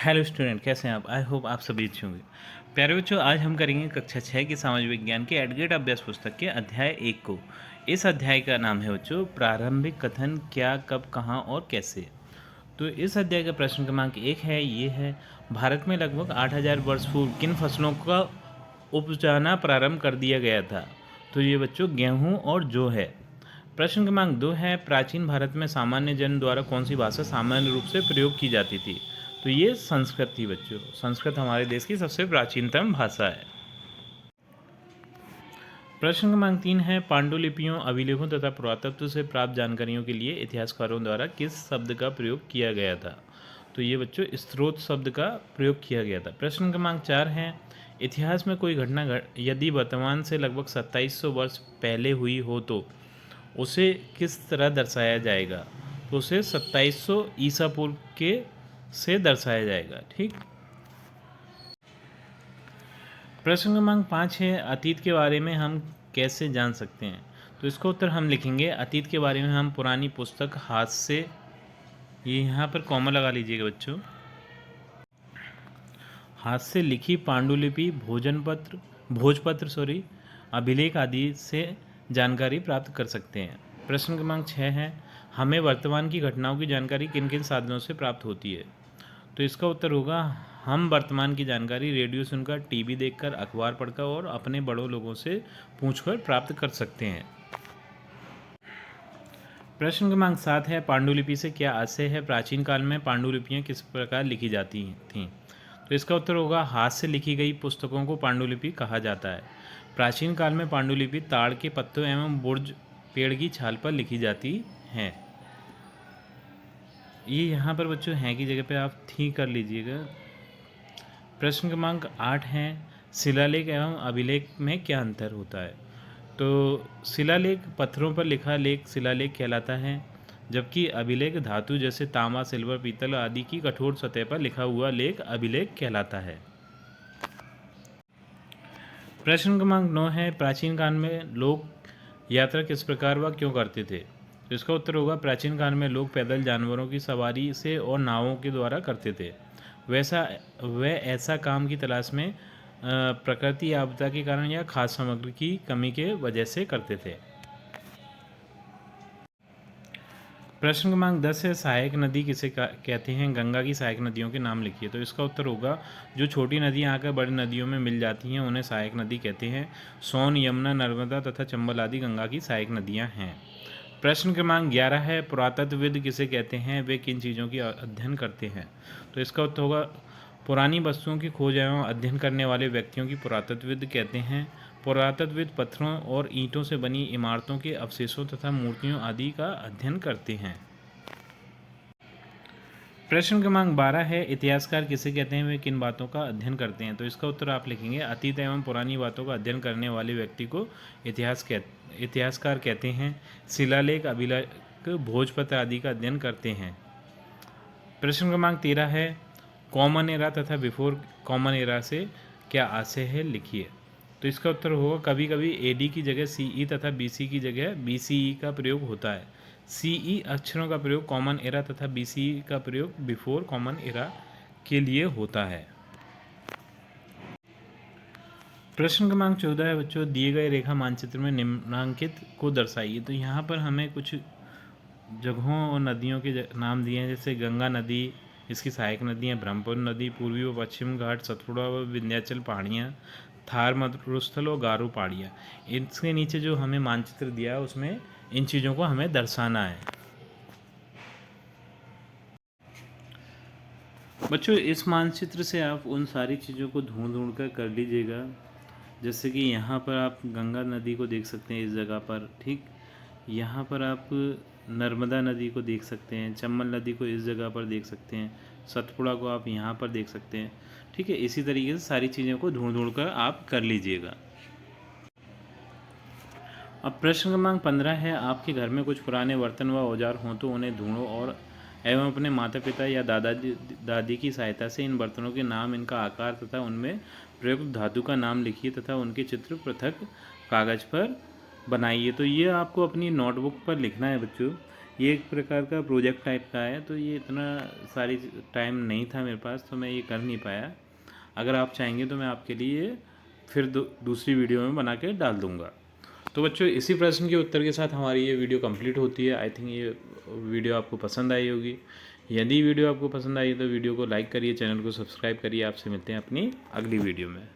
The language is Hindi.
हेलो स्टूडेंट, कैसे हैं आप? आई होप आप सभी अच्छे होंगे। प्यारे बच्चों, आज हम करेंगे कक्षा 6 की सामाजिक विज्ञान के एडगेट अभ्यास पुस्तक के अध्याय 1 को। इस अध्याय का नाम है बच्चों प्रारंभिक कथन, क्या, कब, कहाँ और कैसे। तो इस अध्याय का प्रश्न क्रमांक 1 है, ये है, भारत में लगभग 8000 वर्ष पूर्व किन फसलों का उपजाना प्रारंभ कर दिया गया था? तो ये बच्चों गेहूँ और जौ है। प्रश्न क्रमांक 2 है, प्राचीन भारत में सामान्य जन द्वारा कौन सी भाषा सामान्य रूप से प्रयोग की जाती थी? तो ये संस्कृत थी बच्चों। संस्कृत हमारे देश की सबसे प्राचीनतम भाषा है। प्रश्न क्रमांक 3 है, पांडुलिपियों, अभिलेखों तथा पुरातत्व से प्राप्त जानकारियों के लिए इतिहासकारों द्वारा किस शब्द का प्रयोग किया गया था? तो ये बच्चों स्रोत शब्द का प्रयोग किया गया था। प्रश्न क्रमांक 4 है, इतिहास में कोई घटना यदि वर्तमान से लगभग 2700 वर्ष पहले हुई हो तो उसे किस तरह दर्शाया जाएगा? तो उसे 2700 ईसा पूर्व के से दर्शाया जाएगा। ठीक। प्रश्न क्रमांक 5 है, अतीत के बारे में हम कैसे जान सकते हैं? तो इसका उत्तर हम लिखेंगे, अतीत के बारे में हम पुरानी पुस्तक हाथ से, ये यहाँ पर कॉमा लगा लीजिएगा बच्चों, हाथ से लिखी पांडुलिपि, भोजपत्र अभिलेख आदि से जानकारी प्राप्त कर सकते हैं। प्रश्न क्रमांक 6 है, हमें वर्तमान की घटनाओं की जानकारी किन किन साधनों से प्राप्त होती है? तो इसका उत्तर होगा, हम वर्तमान की जानकारी रेडियो सुनकर, टीवी देखकर, अखबार पढ़कर और अपने बड़ों लोगों से पूछकर प्राप्त कर सकते हैं। प्रश्न क्रमांक 7 है, पांडुलिपि से क्या आशय है? प्राचीन काल में पांडुलिपियाँ किस प्रकार लिखी जाती थीं? तो इसका उत्तर होगा, हाथ से लिखी गई पुस्तकों को पांडुलिपि कहा जाता है। प्राचीन काल में पांडुलिपि ताड़ के पत्तों एवं बुर्ज पेड़ की छाल पर लिखी जाती हैं। ये यहाँ पर बच्चों हैं की जगह पे आप थी कर लीजिएगा। प्रश्न क्रमांक 8 है, शिलालेख एवं अभिलेख में क्या अंतर होता है? तो शिलालेख पत्थरों पर लिखा लेख शिलालेख कहलाता है, जबकि अभिलेख धातु जैसे तांबा, सिल्वर, पीतल आदि की कठोर सतह पर लिखा हुआ लेख अभिलेख कहलाता है। प्रश्न क्रमांक 9 है, प्राचीन काल में लोग यात्रा किस प्रकार व क्यों करते थे? तो इसका उत्तर होगा, प्राचीन काल में लोग पैदल, जानवरों की सवारी से और नावों के द्वारा करते थे। वह ऐसा काम की तलाश में प्रकृति आपदा के कारण या खाद्य सामग्री की कमी के वजह से करते थे। प्रश्न क्रमांक 10 है, सहायक नदी किसे कहते हैं? गंगा की सहायक नदियों के नाम लिखिए। तो इसका उत्तर होगा, जो छोटी नदियां आकर बड़ी नदियों में मिल जाती हैं उन्हें सहायक नदी कहते हैं। सोन, यमुना, नर्मदा तथा चंबल आदि गंगा की सहायक नदियां हैं। प्रश्न क्रमांक 11 है, पुरातत्वविद किसे कहते हैं? वे किन चीज़ों की अध्ययन करते हैं? तो इसका उत्तर होगा, पुरानी वस्तुओं की खोज एवं अध्ययन करने वाले व्यक्तियों की पुरातत्वविद कहते हैं। पुरातत्वविद पत्थरों और ईंटों से बनी इमारतों के अवशेषों तथा मूर्तियों आदि का अध्ययन करते हैं। प्रश्न क्रमांक 12 है, इतिहासकार किसे कहते हैं? वे किन बातों का अध्ययन करते हैं? तो इसका उत्तर आप लिखेंगे, अतीत एवं पुरानी बातों का अध्ययन करने वाले व्यक्ति को इतिहासकार कहते हैं। शिलालेख, अभिलेख, भोजपत्र आदि का अध्ययन करते हैं। प्रश्न क्रमांक 13 है, कॉमन एरा तथा बिफोर कॉमन एरा से क्या आशय है? लिखिए। तो इसका उत्तर होगा, कभी कभी एडी की जगह सीई तथा बीसी की जगह बीसीई का प्रयोग होता है। सीई अक्षरों का प्रयोग कॉमन एरा तथा बीसीई का प्रयोग बिफोर कॉमन एरा के लिए होता है। प्रश्न क्रमांक 14 है बच्चों, दिए गए रेखा मानचित्र में निम्नांकित को दर्शाइए। तो यहाँ पर हमें कुछ जगहों और नदियों के नाम दिए हैं, जैसे गंगा नदी, इसकी सहायक नदियाँ ब्रह्मपुत्र नदी, पूर्वी व पश्चिम घाट, सतपुड़ा व विंध्याचल पहाड़ियाँ, थार मरुस्थल और गारो पहाड़ियाँ। इसके नीचे जो हमें मानचित्र दिया है उसमें इन चीज़ों को हमें दर्शाना है। बच्चों, इस मानचित्र से आप उन सारी चीज़ों को ढूंढ कर लीजिएगा। जैसे कि यहाँ पर आप गंगा नदी को देख सकते हैं इस जगह पर, ठीक। यहाँ पर आप नर्मदा नदी को देख सकते हैं, चंबल नदी को इस जगह पर देख सकते हैं, सतपुड़ा को आप यहाँ पर देख सकते हैं, ठीक है। इसी तरीके से सारी चीज़ों को ढूंढ कर आप कर लीजिएगा। अब प्रश्न क्रमांक 15 है, आपके घर में कुछ पुराने बर्तन व औजार हों तो उन्हें ढूंढो और एवं अपने माता पिता या दादी की सहायता से इन बर्तनों के नाम, इनका आकार तथा उनमें प्रयुक्त धातु का नाम लिखिए तथा उनके चित्र पृथक कागज पर बनाइए। तो ये आपको अपनी नोटबुक पर लिखना है बच्चों। ये एक प्रकार का प्रोजेक्ट टाइप का है, तो ये इतना सारी टाइम नहीं था मेरे पास, तो मैं ये कर नहीं पाया। अगर आप चाहेंगे तो मैं आपके लिए फिर दूसरी वीडियो में बना के डाल दूँगा। तो बच्चों, इसी प्रश्न के उत्तर के साथ हमारी ये वीडियो कंप्लीट होती है। आई थिंक ये वीडियो आपको पसंद आई होगी। यदि वीडियो आपको पसंद आई तो वीडियो को लाइक करिए, चैनल को सब्सक्राइब करिए। आपसे मिलते हैं अपनी अगली वीडियो में।